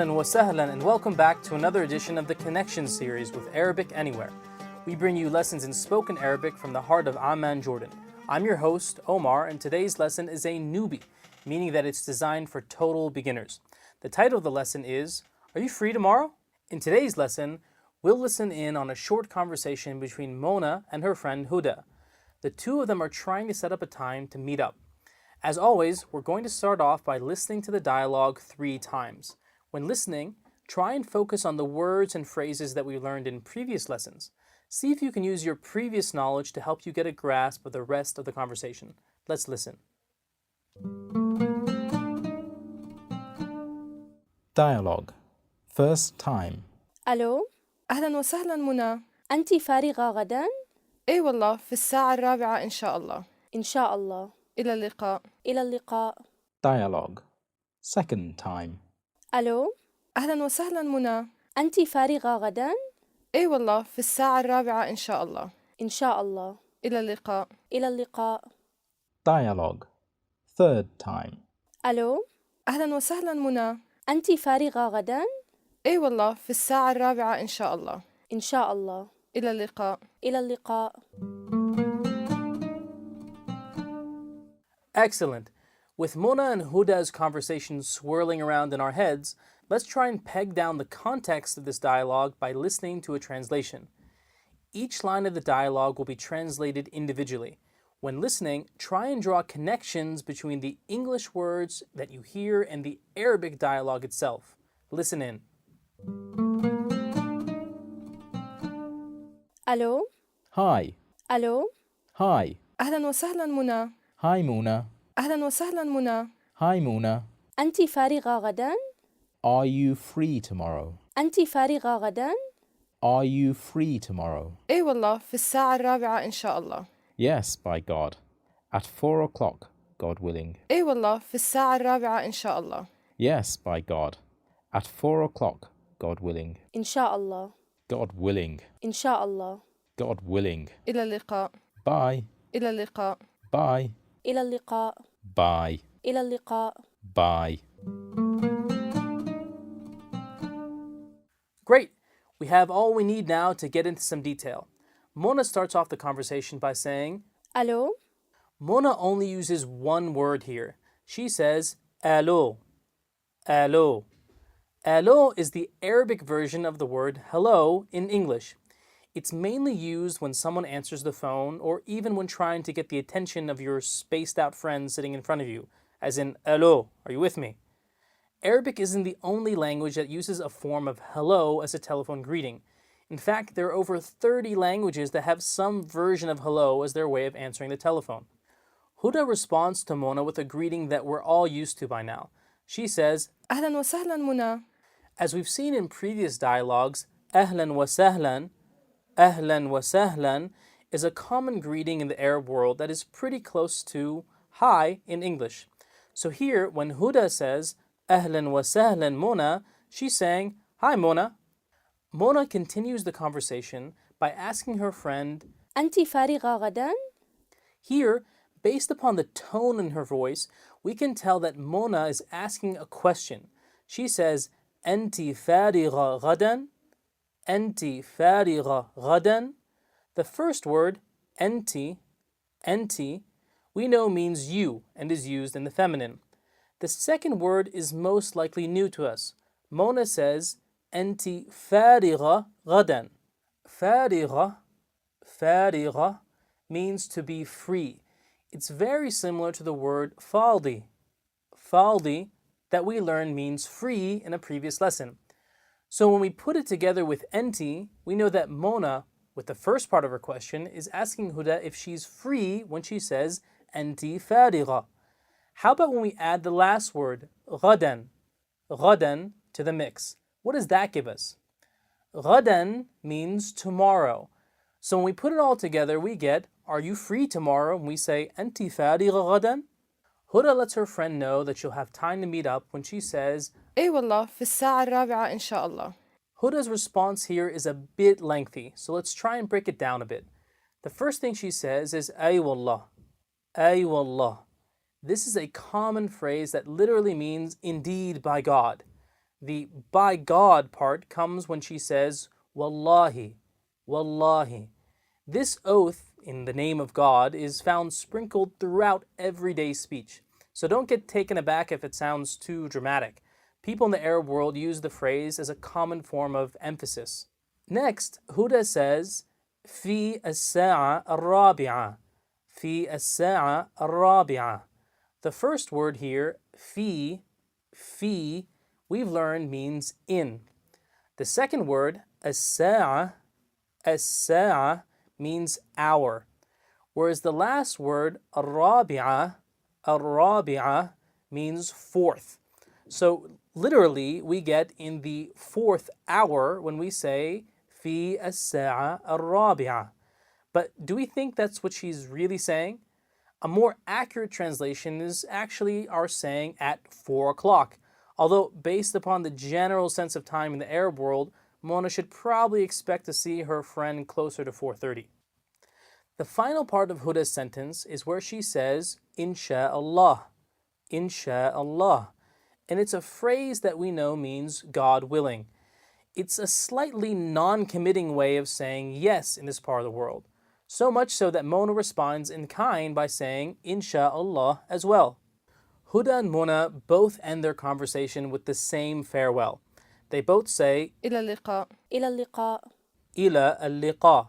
Ahlan wa sahlan, and welcome back to another edition of the Connection series with Arabic Anywhere. We bring you lessons in spoken Arabic from the heart of Amman, Jordan. I'm your host, Omar, and today's lesson is a newbie, meaning that it's designed for total beginners. The title of the lesson is, Are you free tomorrow? In today's lesson, we'll listen in on a short conversation between Mona and her friend Huda. The two of them are trying to set up a time to meet up. As always, we're going to start off by listening to the dialogue 3 times. When listening, try and focus on the words and phrases that we learned in previous lessons. See if you can use your previous knowledge to help you get a grasp of the rest of the conversation. Let's listen. Dialogue. First time. ألو، أهلا وسهلا منى. أنتِ فارغة غداً؟ إيه والله، في الساعة 4 إن شاء الله. إن شاء الله. إلى اللقاء. إلى اللقاء. Dialogue. Second time. ألو، أهلا وسهلا منى. أنتِ فارغة غداً؟ إيه والله، في الساعة 4 إن شاء الله. إن شاء الله. إلى اللقاء. إلى اللقاء. Dialogue. Third time. ألو، أهلا وسهلا منى. أنتِ فارغة غداً؟ إيه والله، في الساعة 4 إن شاء الله. إن شاء الله. إلى اللقاء. إلى اللقاء. Excellent. With Mona and Huda's conversation swirling around in our heads, let's try and peg down the context of this dialogue by listening to a translation. Each line of the dialogue will be translated individually. When listening, try and draw connections between the English words that you hear and the Arabic dialogue itself. Listen in. ألو، Hi. ألو، Hi. أهلا وسهلا منى. Hi, Mona. أهلا وسهلا منى. Hi, Mona. أنتِ فارغة غداً؟ Are you free tomorrow? أنتِ فارغة غداً؟ Are you free tomorrow? إيه والله، في الساعة 4 إن شاء الله. Yes, by God. At 4 o'clock, God willing. إيه والله، في الساعة 4 إن شاء الله. Yes, by God. At 4 o'clock, God willing. إن شاء الله. God willing. إن شاء الله. God willing. إلى اللقاء. Bye. إلى اللقاء. Bye. إلى اللقاء. Bye. إلى اللقاء. Bye. Great! We have all we need now to get into some detail. Mona starts off the conversation by saying, ألو، Mona only uses one word here. She says, Alo. Alo. Alo is the Arabic version of the word hello in English. It's mainly used when someone answers the phone or even when trying to get the attention of your spaced out friend sitting in front of you, as in, Alo, are you with me? Arabic isn't the only language that uses a form of hello as a telephone greeting. In fact, there are over 30 languages that have some version of hello as their way of answering the telephone. Huda responds to Mona with a greeting that we're all used to by now. She says, أهلا وسهلا منى. as we've seen in previous dialogues, ahlan wa sahlan is a common greeting in the Arab world that is pretty close to hi in English. So here, when Huda says, ahlan wa sahlan Mona, she's saying, hi Mona. Mona continues the conversation by asking her friend, أنتِ فارغة غداً؟ here, based upon the tone in her voice, we can tell that Mona is asking a question. She says, أنتِ فارغة غداً? أنتِ فارغة غداً? The first word, أنتِ, we know means you and is used in the feminine. The second word is most likely new to us. Mona says, أنتِ فارغة غداً. فارغة means to be free. It's very similar to the word فاضي. فاضي that we learned means free in a previous lesson. So when we put it together with enti, we know that Mona, with the first part of her question, is asking Huda if she's free when she says enti fariga. How about when we add the last word, غدا, to the mix? What does that give us? غدا means tomorrow. So when we put it all together, we get, are you free tomorrow? When we say enti fariga غدا. Huda lets her friend know that she'll have time to meet up when she says, إيه والله، في الساعة 4 إن شاء الله. Huda's response here is a bit lengthy, so let's try and break it down a bit. The first thing she says is, Ay wallah. Ay wallah. This is a common phrase that literally means, indeed by God. The by God part comes when she says, Wallahi, Wallahi. This oath in the name of God is found sprinkled throughout everyday speech. So don't get taken aback if it sounds too dramatic. People in the Arab world use the phrase as a common form of emphasis. Next, Huda says, في الساعة الرابعة. في الساعة الرابعة. The first word here, fi, we've learned means in. The second word, as-sa'a, means hour. Whereas the last word, الرابعة, means fourth. So literally, we get in the fourth hour when we say في الساعة الرابعة. But do we think that's what she's really saying? A more accurate translation is actually our saying at 4 o'clock. Although, based upon the general sense of time in the Arab world, Mona should probably expect to see her friend closer to 4:30. The final part of Huda's sentence is where she says, Insha'Allah, Insha'Allah. And it's a phrase that we know means God willing. It's a slightly non-committing way of saying yes in this part of the world. So much so that Mona responds in kind by saying, Insha'Allah as well. Huda and Mona both end their conversation with the same farewell. They both say, إلى اللقاء. إلى اللقاء. Ila al-liqa.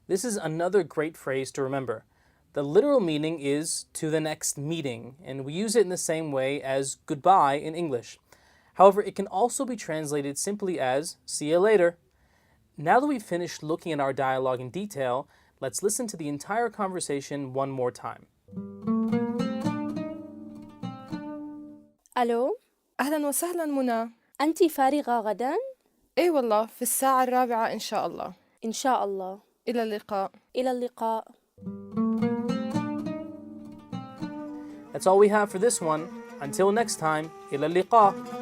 This is another great phrase to remember. The literal meaning is to the next meeting, and we use it in the same way as goodbye in English. However, it can also be translated simply as see you later. Now that we've finished looking at our dialogue in detail, let's listen to the entire conversation one more time. ألو، أهلا وسهلا منى. أنت فارغة غدا؟ إيه والله في الساعة الرابعة إن شاء الله. إن شاء الله. إلى اللقاء. إلى اللقاء. That's all we have for this one. Until next time, ila liqa.